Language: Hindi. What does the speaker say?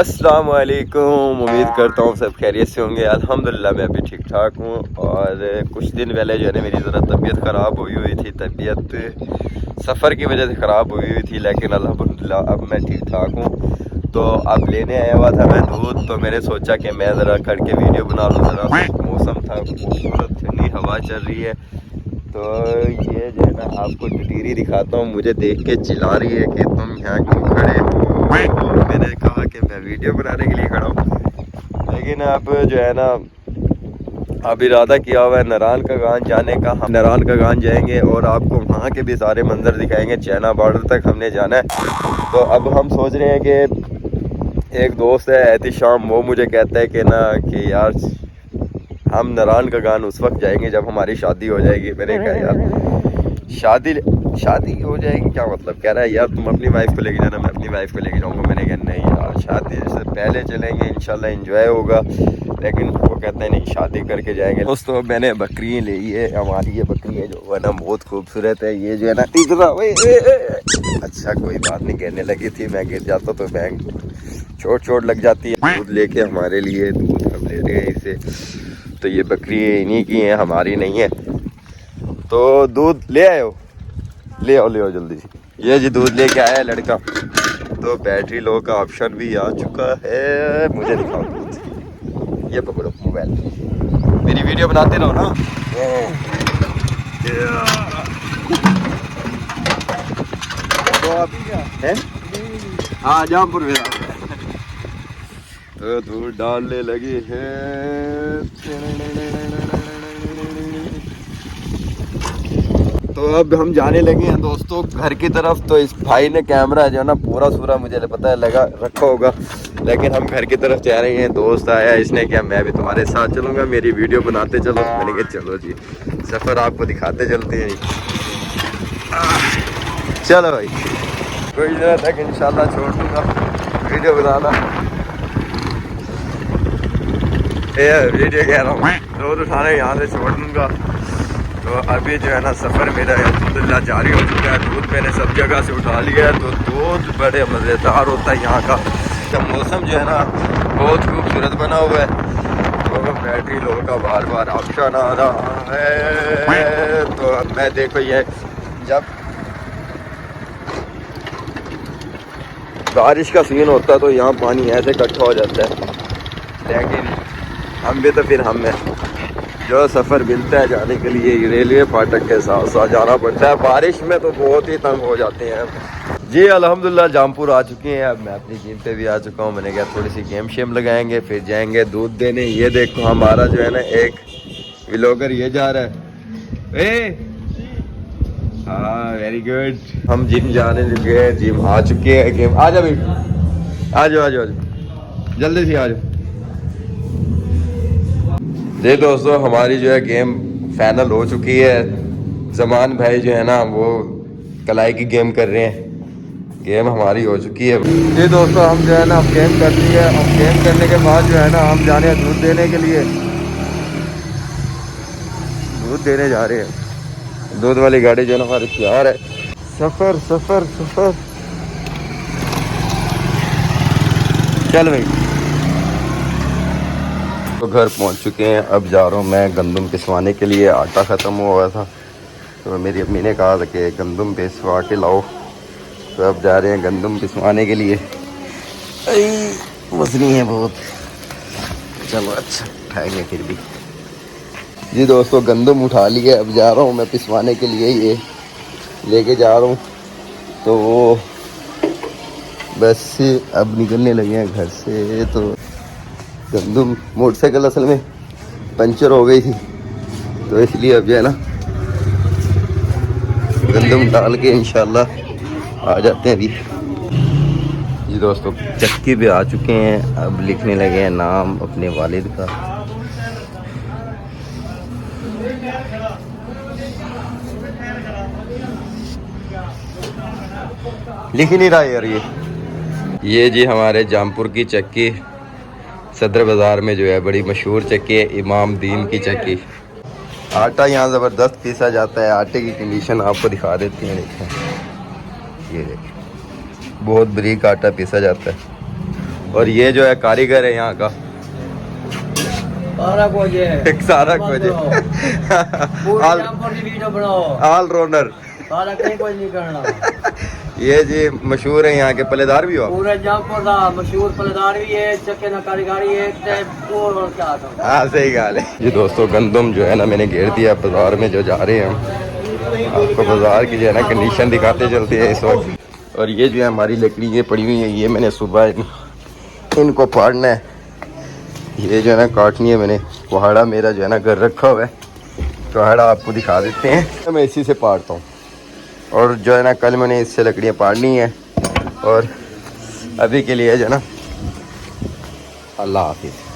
अस्सलाम वालेकुम। उम्मीद करता हूँ सब खैरियत से होंगे। अल्हम्दुलिल्लाह मैं भी ठीक ठाक हूँ। और कुछ दिन पहले जो है ना मेरी ज़रा तबीयत ख़राब हुई थी। तबीयत सफ़र की वजह से ख़राब हुई थी, लेकिन अल्हम्दुलिल्लाह अब मैं ठीक ठाक हूँ। तो अब लेने आया हुआ था मैं दूध, तो मैंने सोचा कि मैं ज़रा खड़ के वीडियो बना लूँ। ज़रा मौसम था खूबसूरत, ठंडी हवा चल रही है। तो ये जो है ना आपको टिटीरी दिखाता हूँ, मुझे देख के चिल्ला रही है कि तुम यहाँ क्यों खड़े हो। मैंने कहा कि मैं वीडियो बनाने के लिए खड़ा हूँ, लेकिन अब जो है ना अब इरादा किया हुआ है नारायण का गान जाने का। हम नारायण का गान जाएंगे और आपको वहाँ के भी सारे मंजर दिखाएंगे। चाइना बॉर्डर तक हमने जाना है। तो अब हम सोच रहे हैं कि एक दोस्त है एहतिशाम, वो मुझे कहता है कि ना कि यार हम नारायण का गान उस वक्त जाएंगे जब हमारी शादी हो जाएगी। मैंने कहा यार शादी हो जाएगी क्या मतलब? कह रहा है यार तुम अपनी वाइफ को लेके जाना, मैं अपनी वाइफ को लेके जाऊंगा। मैंने कहा नहीं यार, शादी से पहले चलेंगे, इंशाल्लाह एंजॉय होगा। लेकिन वो कहते हैं नहीं, शादी करके जाएंगे। दोस्तों मैंने बकरी ली है, हमारी ये बकरी है जो है ना बहुत खूबसूरत है। ये जो है ना अच्छा कोई बात नहीं, गिरने लगी थी, मैं गिर जाता तो बैंक चोट लग जाती है। दूध लेके हमारे लिए, दूध हम ले रहे हैं इसे। तो ये बकरी इन्हीं की है, हमारी नहीं है। तो दूध ले आओ जल्दी से। ये जी दूध लेके आया है लड़का। तो बैटरी लो का ऑप्शन भी आ चुका है। मुझे दिखाओ दूध, ये पकड़ो मोबाइल, मेरी वीडियो बनाते रहो ना। तो आप हैं? हाँ जामपुर में तो दूध डालने लगी है। तो अब हम जाने लगे हैं दोस्तों घर की तरफ। तो इस भाई ने कैमरा जो है ना पूरा मुझे पता है लगा रखा होगा, लेकिन हम घर की तरफ जा रहे हैं। दोस्त आया, इसने क्या मैं भी तुम्हारे साथ चलूँगा, मेरी वीडियो बनाते चलो। मैंने कहा चलो जी, सफ़र आपको दिखाते चलते हैं। चलो भाई, कोई दिनों तक इंशाल्लाह छोड़ दूँगा वीडियो बनाना। वीडियो कह रहा हूँ, रोज़ उठाने यहाँ से छोड़ दूँगा। तो अभी जो है ना सफ़र मेरा अल्हम्दुलिल्लाह जारी हो चुका है। दूध मैंने सब जगह से उठा लिया है। तो दूध बड़े मज़ेदार होता है यहाँ का मौसम जो है ना बहुत खूबसूरत बना हुआ है। तो बैटरी लो का बार ऑप्शन आ रहा है। तो अब मैं देखो ये जब बारिश का सीन होता है तो यहाँ पानी ऐसे इकट्ठा हो जाता है। लेकिन हम भी तो फिर हमें जो सफ़र मिलता है जाने के लिए रेलवे फाटक के साथ साथ जाना पड़ता है। बारिश में तो बहुत ही तंग हो जाते हैं जी। अल्हम्दुलिल्लाह जामपुर आ चुके हैं। अब मैं अपनी जिम पे भी आ चुका हूँ। मैंने कहा थोड़ी सी गेम शेम लगाएंगे, फिर जाएंगे दूध देने। ये देखो हमारा जो है ना एक व्लॉगर ये जा रहा है। हाँ वेरी गुड। हम जिम जाने लगे, जिम आ चुके हैं। गेम आ जाओ भाई, आ जाओ जल्दी से आ जाओ। जी दोस्तों हमारी जो है गेम फाइनल हो चुकी है। जमान भाई जो है ना वो कलाई की गेम कर रहे हैं। गेम हमारी हो चुकी है जी दोस्तों। हम जो है ना अब गेम कर ली है। अब गेम करने के बाद जो है ना हम जा रहे हैं दूध देने के लिए। दूध देने जा रहे हैं। दूध वाली गाड़ी जो है ना हमारी तैयार है। सफ़र चल भाई। तो घर पहुंच चुके हैं। अब जा रहा हूँ मैं गंदम पिसवाने के लिए। आटा ख़त्म हुआ था तो मेरी अम्मी ने कहा था कि गंदम पिसवा के लाओ। तो अब जा रहे हैं गंदम पिसवाने के लिए। वज़नी है बहुत, चलो अच्छा उठाएंगे फिर भी। जी दोस्तों गंदम उठा लिया। अब जा रहा हूँ मैं पिसवाने के लिए, ये लेके जा रहा हूँ। तो वो बस अब निकलने लगे हैं घर से। तो गंदम मोटरसाइकिल असल में पंचर हो गई थी, तो इसलिए अब जो है ना गंदम डाल के इंशाल्लाह आ जाते हैं अभी। जी दोस्तों चक्की पे आ चुके हैं। अब लिखने लगे हैं नाम अपने वालिद का। लिख ही नहीं रहा यार ये जी हमारे जामपुर की चक्की सदर बाज़ार में जो है बड़ी मशहूर चक्की है, इमाम दीन की चक्की। आटा यहाँ ज़बरदस्त पीसा जाता है। आटे की कंडीशन आपको दिखा देती हैं, देखें ये देखिए बहुत बारीक आटा पीसा जाता है। और ये जो है कारीगर है यहाँ का, सारा कुछ है, सारा कुछ ऑल राउंडर, सारा कहीं कुछ नहीं करना। ये जी मशहूर है यहाँ के पल्लेदार भी हो, पूरे जमपुर का मशहूर पलदार भी है, चक्के ना कारीगरी है और क्या था। हाँ सही गाल है जी। दोस्तों गंदम जो है ना मैंने घेर दिया बाजार में, जो जा रहे हैं हम आपको बाजार की जो है ना कंडीशन दिखाते चलते हैं इस वक्त। और ये जो है हमारी लकड़ी ये पड़ी हुई है, ये मैंने सुबह इनको फाड़ना है, ये जो है ना काटनी है मैंने। कुहाड़ा मेरा जो है ना घर रखा हुआ है, कुहाड़ा आपको दिखा देते हैं, मैं इसी से पाड़ता हूँ। और जो है ना कल मैंने इससे लकड़ियाँ पाड़नी है। और अभी के लिए जो है ना अल्लाह हाफिज़।